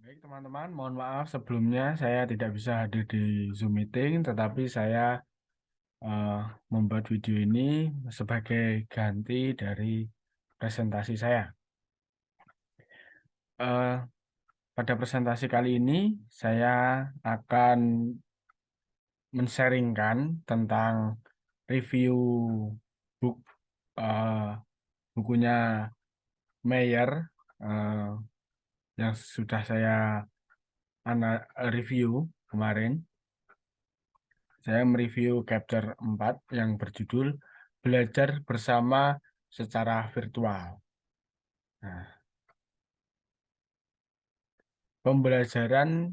Baik teman-teman, mohon maaf sebelumnya saya tidak bisa hadir di Zoom meeting, tetapi saya eh, membuat video ini sebagai ganti dari presentasi saya. Eh, Pada presentasi kali ini saya akan men-sharingkan tentang review book eh, bukunya Meyer eh, yang sudah saya review kemarin. Saya mereview chapter 4 yang berjudul Belajar Bersama Secara Virtual. Nah, pembelajaran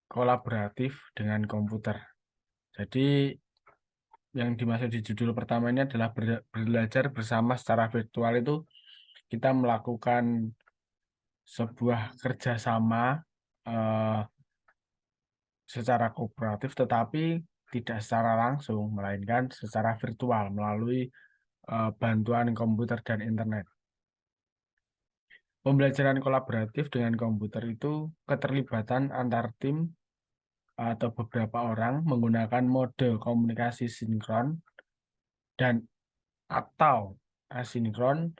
kolaboratif dengan komputer. Jadi, yang dimaksud di judul pertama ini adalah belajar bersama secara virtual itu kita melakukan sebuah kerjasama eh, secara kooperatif, tetapi tidak secara langsung, melainkan secara virtual melalui bantuan komputer dan internet. Pembelajaran kolaboratif dengan komputer itu keterlibatan antar tim atau beberapa orang menggunakan mode komunikasi sinkron dan atau asinkron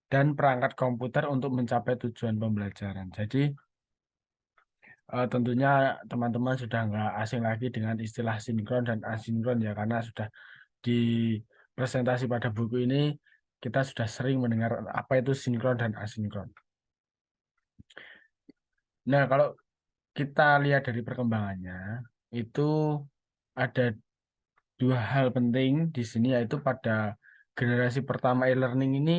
dan perangkat komputer untuk mencapai tujuan pembelajaran. Jadi tentunya teman-teman sudah nggak asing lagi dengan istilah sinkron dan asinkron ya, karena sudah di presentasi pada buku ini kita sudah sering mendengar apa itu sinkron dan asinkron. Nah, kalau kita lihat dari perkembangannya, itu ada dua hal penting di sini, yaitu pada generasi pertama e-learning ini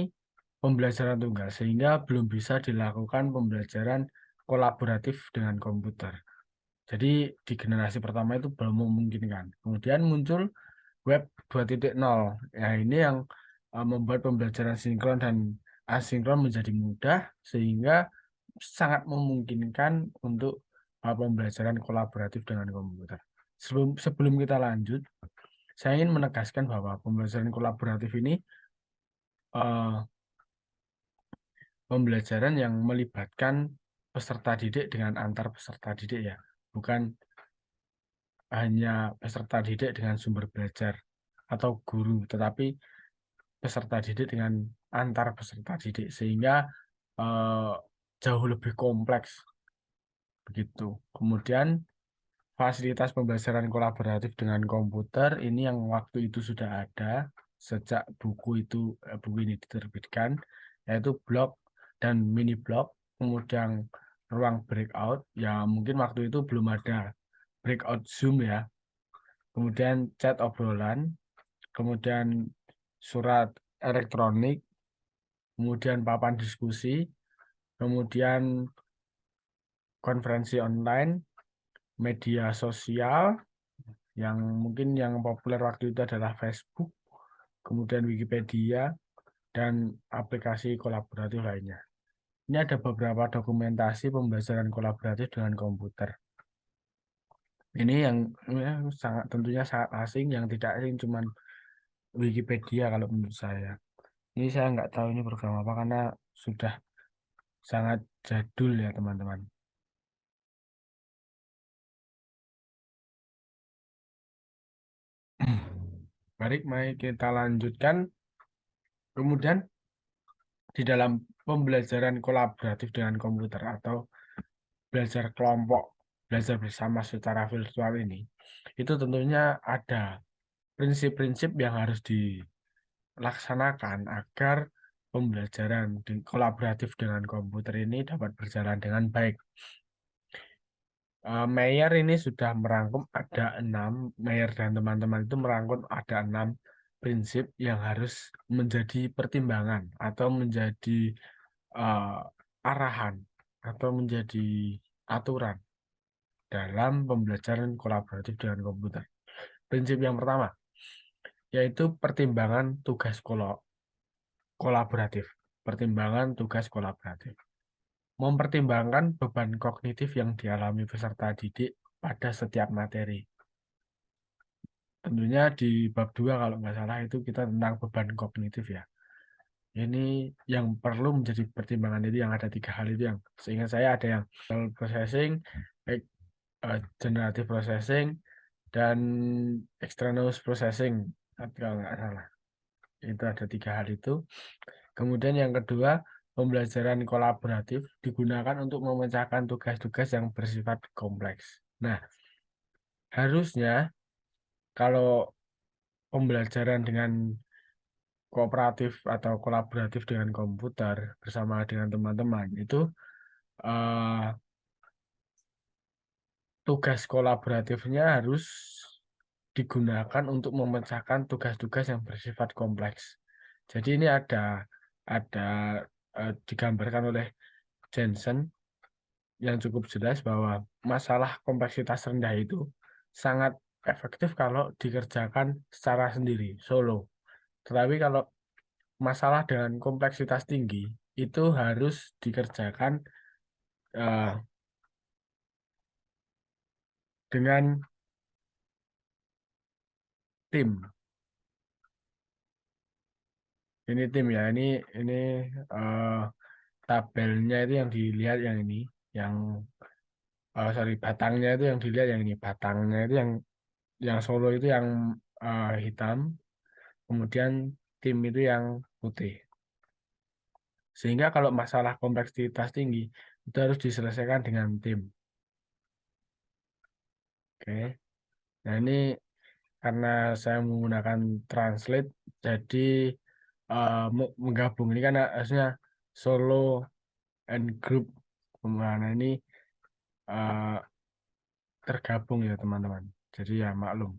pembelajaran tunggal, sehingga belum bisa dilakukan pembelajaran kolaboratif dengan komputer. Jadi di generasi pertama itu belum memungkinkan. Kemudian muncul web 2.0. Ya, ini yang membuat pembelajaran sinkron dan asinkron menjadi mudah, sehingga sangat memungkinkan untuk pembelajaran kolaboratif dengan komputer. Sebelum kita lanjut, saya ingin menegaskan bahwa pembelajaran kolaboratif ini eh, pembelajaran yang melibatkan peserta didik dengan antar peserta didik ya, bukan hanya peserta didik dengan sumber belajar atau guru, tetapi peserta didik dengan antar peserta didik, sehingga eh, jauh lebih kompleks begitu. Kemudian fasilitas pembelajaran kolaboratif dengan komputer ini yang waktu itu sudah ada sejak buku ini diterbitkan, yaitu blog dan mini blog, kemudian ruang breakout, ya mungkin waktu itu belum ada breakout Zoom ya, kemudian chat obrolan, kemudian surat elektronik, kemudian papan diskusi, kemudian konferensi online, media sosial, yang mungkin yang populer waktu itu adalah Facebook, kemudian Wikipedia, dan aplikasi kolaboratif lainnya. Ini ada beberapa dokumentasi pembelajaran kolaboratif dengan komputer. Ini yang ya, sangat tentunya sangat asing, yang tidak asing cuman Wikipedia kalau menurut saya. Ini saya nggak tahu ini program apa karena sudah sangat jadul ya teman-teman. Baik, mari kita lanjutkan. Kemudian di dalam pembelajaran kolaboratif dengan komputer atau belajar kelompok, belajar bersama secara virtual ini, itu tentunya ada prinsip-prinsip yang harus dilaksanakan agar pembelajaran kolaboratif dengan komputer ini dapat berjalan dengan baik. Mayer ini sudah merangkum ada 6, Mayer dan teman-teman itu merangkum ada 6 prinsip yang harus menjadi pertimbangan atau menjadi eh, arahan atau menjadi aturan dalam pembelajaran kolaboratif dengan komputer. Prinsip yang pertama yaitu pertimbangan tugas kolaboratif. Pertimbangan tugas kolaboratif. Mempertimbangkan beban kognitif yang dialami peserta didik pada setiap materi. Tentunya di bab 2 kalau nggak salah itu kita tentang beban kognitif ya. ini yang perlu menjadi pertimbangan itu yang ada 3 hal itu yang seingat saya ada yang processing, generative processing, dan extraneous processing kalau nggak salah. Itu ada 3 hal itu. Kemudian yang kedua, pembelajaran kolaboratif digunakan untuk memecahkan tugas-tugas yang bersifat kompleks. Nah, harusnya kalau pembelajaran dengan kooperatif atau kolaboratif dengan komputer bersama dengan teman-teman itu eh, tugas kolaboratifnya harus digunakan untuk memecahkan tugas-tugas yang bersifat kompleks. Jadi ini ada digambarkan oleh Jensen yang cukup jelas bahwa masalah kompleksitas rendah itu sangat efektif kalau dikerjakan secara sendiri, solo. Tetapi kalau masalah dengan kompleksitas tinggi itu harus dikerjakan eh, dengan tim. Ini tim ya, ini eh, tabelnya itu yang dilihat yang ini, yang sorry batangnya itu yang dilihat yang ini, batangnya itu yang solo itu yang hitam, kemudian tim itu yang putih. Sehingga kalau masalah kompleksitas tinggi itu harus diselesaikan dengan tim. Oke. Nah, ini karena saya menggunakan translate jadi menggabung ini kan harusnya solo and group. Nah, ini eh, tergabung ya teman-teman. Jadi ya maklum.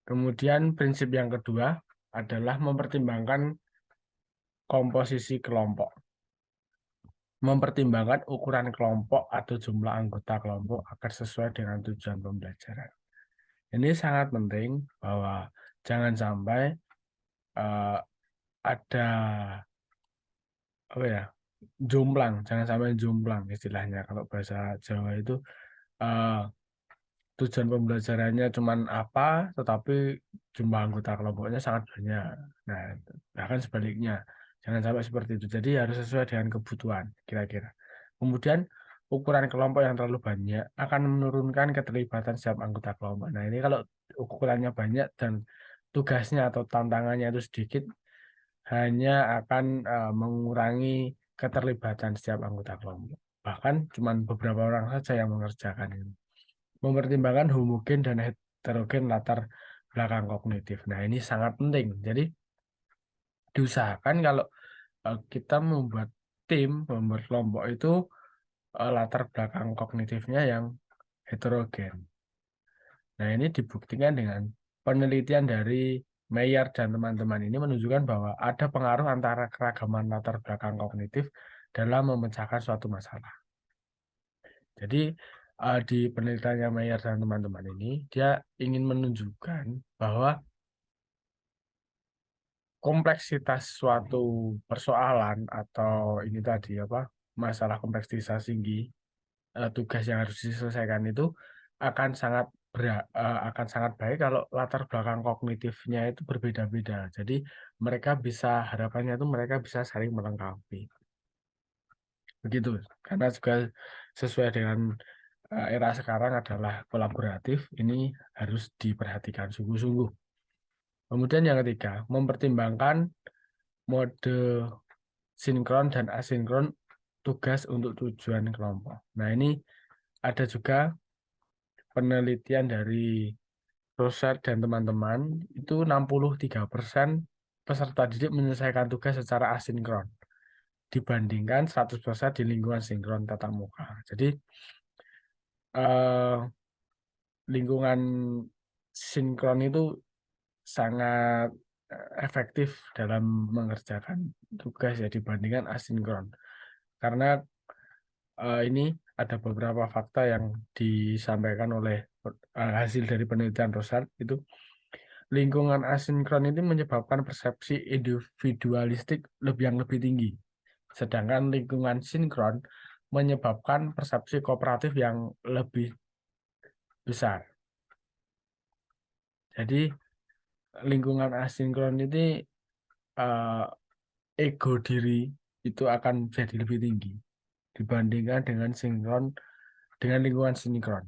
Kemudian prinsip yang kedua adalah mempertimbangkan komposisi kelompok. Mempertimbangkan ukuran kelompok atau jumlah anggota kelompok agar sesuai dengan tujuan pembelajaran. Ini sangat penting bahwa jangan sampai eh, ada apa ya jomplang, jangan sampai jomplang istilahnya kalau bahasa Jawa itu eh, tujuan pembelajarannya cuman apa, tetapi jumlah anggota kelompoknya sangat banyak. Nah, bahkan sebaliknya, jangan sampai seperti itu. Jadi harus sesuai dengan kebutuhan, kira-kira. Kemudian, ukuran kelompok yang terlalu banyak akan menurunkan keterlibatan setiap anggota kelompok. Nah, ini kalau ukurannya banyak dan tugasnya atau tantangannya itu sedikit, hanya akan mengurangi keterlibatan setiap anggota kelompok. Bahkan cuma beberapa orang saja yang mengerjakan ini mempertimbangkan homogen dan heterogen latar belakang kognitif. Nah, ini sangat penting. Jadi, diusahakan kalau kita membuat tim, membuat kelompok itu latar belakang kognitifnya yang heterogen. Nah, ini dibuktikan dengan penelitian dari Mayer dan teman-teman ini menunjukkan bahwa ada pengaruh antara keragaman latar belakang kognitif dalam memecahkan suatu masalah. Jadi di penelitiannya Mayer dan teman-teman ini, dia ingin menunjukkan bahwa kompleksitas suatu persoalan atau ini tadi apa masalah kompleksitas tinggi tugas yang harus diselesaikan itu akan akan sangat baik kalau latar belakang kognitifnya itu berbeda-beda. Jadi mereka bisa harapannya itu mereka bisa saling melengkapi. Begitu. Karena juga sesuai dengan era sekarang adalah kolaboratif, ini harus diperhatikan sungguh-sungguh. Kemudian yang ketiga, mempertimbangkan mode sinkron dan asinkron tugas untuk tujuan kelompok. Nah, ini ada juga penelitian dari Rosat dan teman-teman, itu 63% peserta didik menyelesaikan tugas secara asinkron dibandingkan 100% di lingkungan sinkron tatap muka. Jadi, eh, lingkungan sinkron itu sangat efektif dalam mengerjakan tugas ya dibandingkan asinkron. Karena ini ada beberapa fakta yang disampaikan oleh hasil dari penelitian Rosat itu lingkungan asinkron ini menyebabkan persepsi individualistik yang lebih tinggi. Sedangkan lingkungan sinkron menyebabkan persepsi kooperatif yang lebih besar. Jadi lingkungan asinkron ini eh, ego diri itu akan jadi lebih tinggi dibandingkan dengan dengan lingkungan sinkron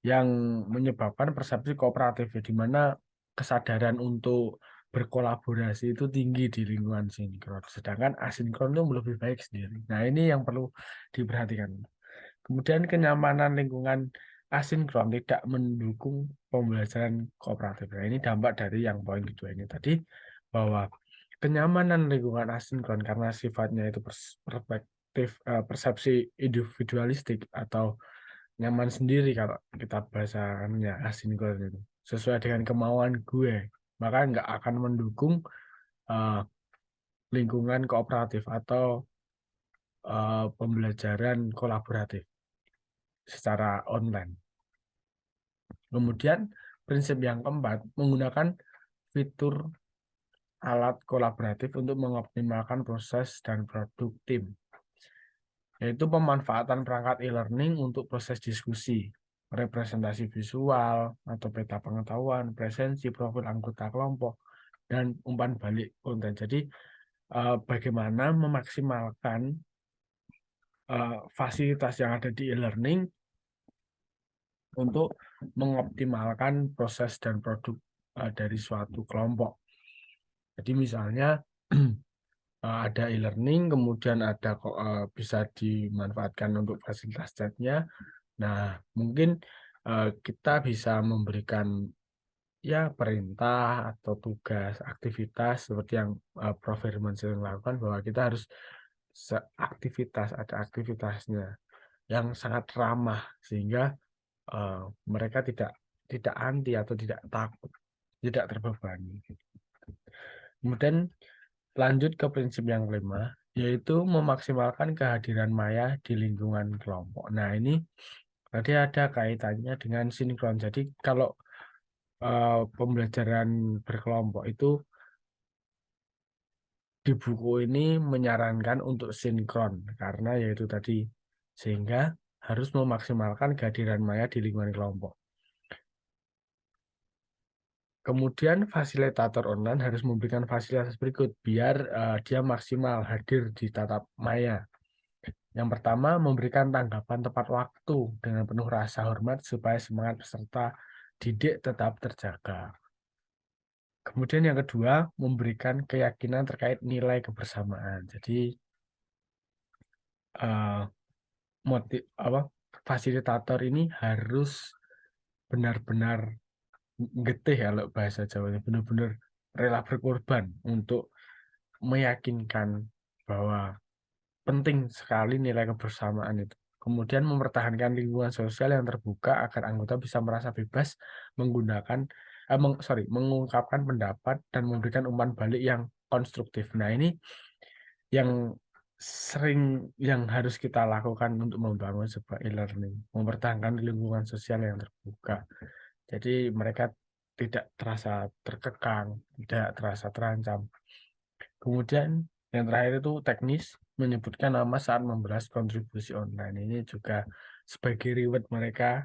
yang menyebabkan persepsi kooperatif ya, di mana kesadaran untuk berkolaborasi itu tinggi di lingkungan sinkron, sedangkan asinkron itu lebih baik sendiri. Nah, ini yang perlu diperhatikan. Kemudian kenyamanan lingkungan asinkron tidak mendukung pembelajaran kooperatif. Nah, ini dampak dari yang poin kedua ini tadi, bahwa kenyamanan lingkungan asinkron karena sifatnya itu persepsi individualistik atau nyaman sendiri, kalau kita bahasannya asinkron itu sesuai dengan kemauan gue, maka nggak akan mendukung eh, lingkungan kooperatif atau pembelajaran kolaboratif secara online. Kemudian prinsip yang keempat, menggunakan fitur alat kolaboratif untuk mengoptimalkan proses dan produk tim, yaitu pemanfaatan perangkat e-learning untuk proses diskusi, representasi visual atau peta pengetahuan, presensi, profil anggota kelompok, dan umpan balik konten. Jadi bagaimana memaksimalkan fasilitas yang ada di e-learning untuk mengoptimalkan proses dan produk dari suatu kelompok. Jadi misalnya ada e-learning, kemudian ada bisa dimanfaatkan untuk fasilitas chatnya. Nah, mungkin kita bisa memberikan ya perintah atau tugas aktivitas seperti yang Prof. Firman sering lakukan, bahwa kita harus ada aktivitasnya yang sangat ramah sehingga mereka tidak anti atau tidak takut, tidak terbebani. Kemudian lanjut ke prinsip yang kelima, yaitu memaksimalkan kehadiran maya di lingkungan kelompok. Nah, ini tadi ada kaitannya dengan sinkron. Jadi kalau pembelajaran berkelompok itu di buku ini menyarankan untuk sinkron, karena yaitu tadi, sehingga harus memaksimalkan kehadiran maya di lingkungan kelompok. Kemudian fasilitator online harus memberikan fasilitas berikut biar dia maksimal hadir di tatap maya. Yang pertama, memberikan tanggapan tepat waktu dengan penuh rasa hormat supaya semangat peserta didik tetap terjaga. Kemudian yang kedua, memberikan keyakinan terkait nilai kebersamaan. Jadi fasilitator ini harus benar-benar getih, kalau bahasa Jawanya, benar-benar rela berkorban untuk meyakinkan bahwa penting sekali nilai kebersamaan itu. Kemudian mempertahankan lingkungan sosial yang terbuka agar anggota bisa merasa bebas mengungkapkan pendapat dan memberikan umpan balik yang konstruktif. Nah, ini yang yang harus kita lakukan untuk membangun sebuah e-learning, mempertahankan lingkungan sosial yang terbuka. Jadi mereka tidak terasa terkekang, tidak terasa terancam. Kemudian yang terakhir itu teknis, menyebutkan nama saat membahas kontribusi online. Ini juga sebagai reward mereka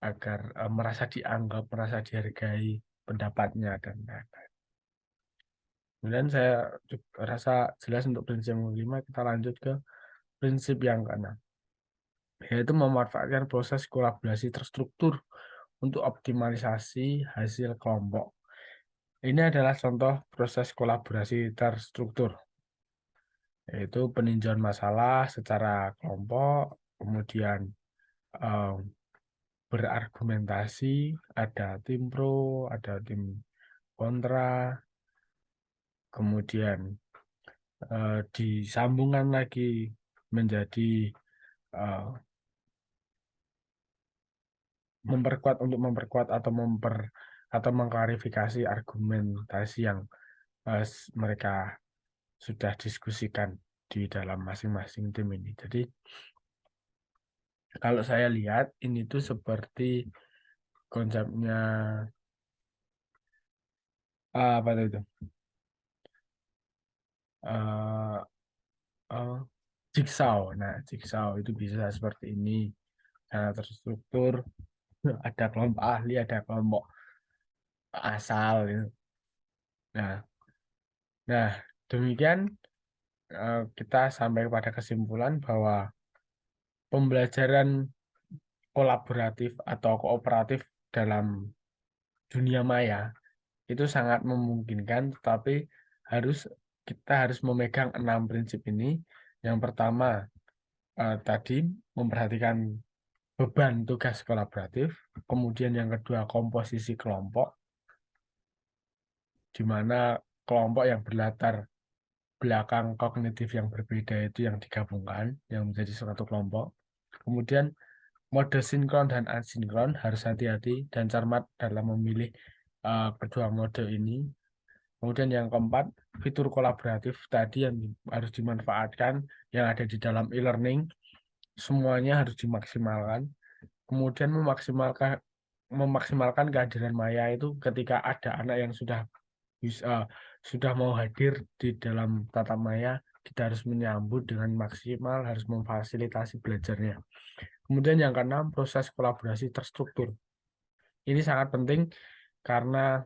agar merasa dianggap, merasa dihargai pendapatnya dan lain-lain. Kemudian saya juga rasa jelas untuk prinsip yang kelima, kita lanjut ke prinsip yang keenam, yaitu memanfaatkan proses kolaborasi terstruktur untuk optimalisasi hasil kelompok. Ini adalah contoh proses kolaborasi terstruktur, yaitu peninjauan masalah secara kelompok, kemudian eh, berargumentasi, ada tim pro, ada tim kontra, kemudian disambungkan lagi menjadi eh, memperkuat atau mengklarifikasi argumentasi yang mereka sudah diskusikan di dalam masing-masing tim ini. Jadi kalau saya lihat ini tuh seperti konsepnya apa itu? Uh, Jigsaw. Nah, jigsaw itu bisa seperti ini, karena terstruktur, ada kelompok ahli, ada kelompok asal gitu. Nah, Nah, demikian, kita sampai pada kesimpulan bahwa pembelajaran kolaboratif atau kooperatif dalam dunia maya itu sangat memungkinkan, tetapi harus kita harus memegang 6 prinsip ini. Yang pertama, tadi memperhatikan beban tugas kolaboratif, kemudian yang kedua komposisi kelompok, di mana kelompok yang berlatar belakang kognitif yang berbeda itu yang digabungkan, yang menjadi suatu kelompok. Kemudian mode sinkron dan asinkron harus hati-hati dan cermat dalam memilih kedua mode ini. Kemudian yang keempat, fitur kolaboratif tadi yang harus dimanfaatkan yang ada di dalam e-learning, semuanya harus dimaksimalkan. Kemudian memaksimalkan kehadiran maya itu ketika ada anak yang sudah mau hadir di dalam tatap maya, kita harus menyambut dengan maksimal, harus memfasilitasi belajarnya. Kemudian yang keenam, proses kolaborasi terstruktur. Ini sangat penting karena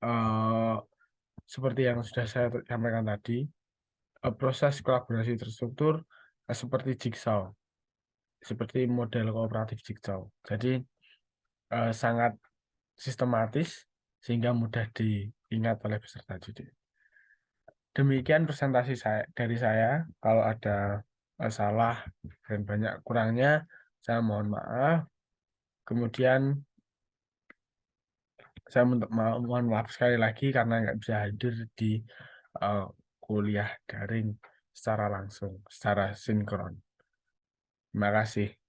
eh, seperti yang sudah saya sampaikan tadi, proses kolaborasi terstruktur seperti jigsaw, seperti model kooperatif jigsaw. Jadi sangat sistematis sehingga mudah diingat oleh peserta didik. Demikian presentasi dari saya. Kalau ada salah dan banyak kurangnya, saya mohon maaf. Kemudian saya mohon maaf sekali lagi karena nggak bisa hadir di uh, kuliah daring secara langsung, secara sinkron. Terima kasih.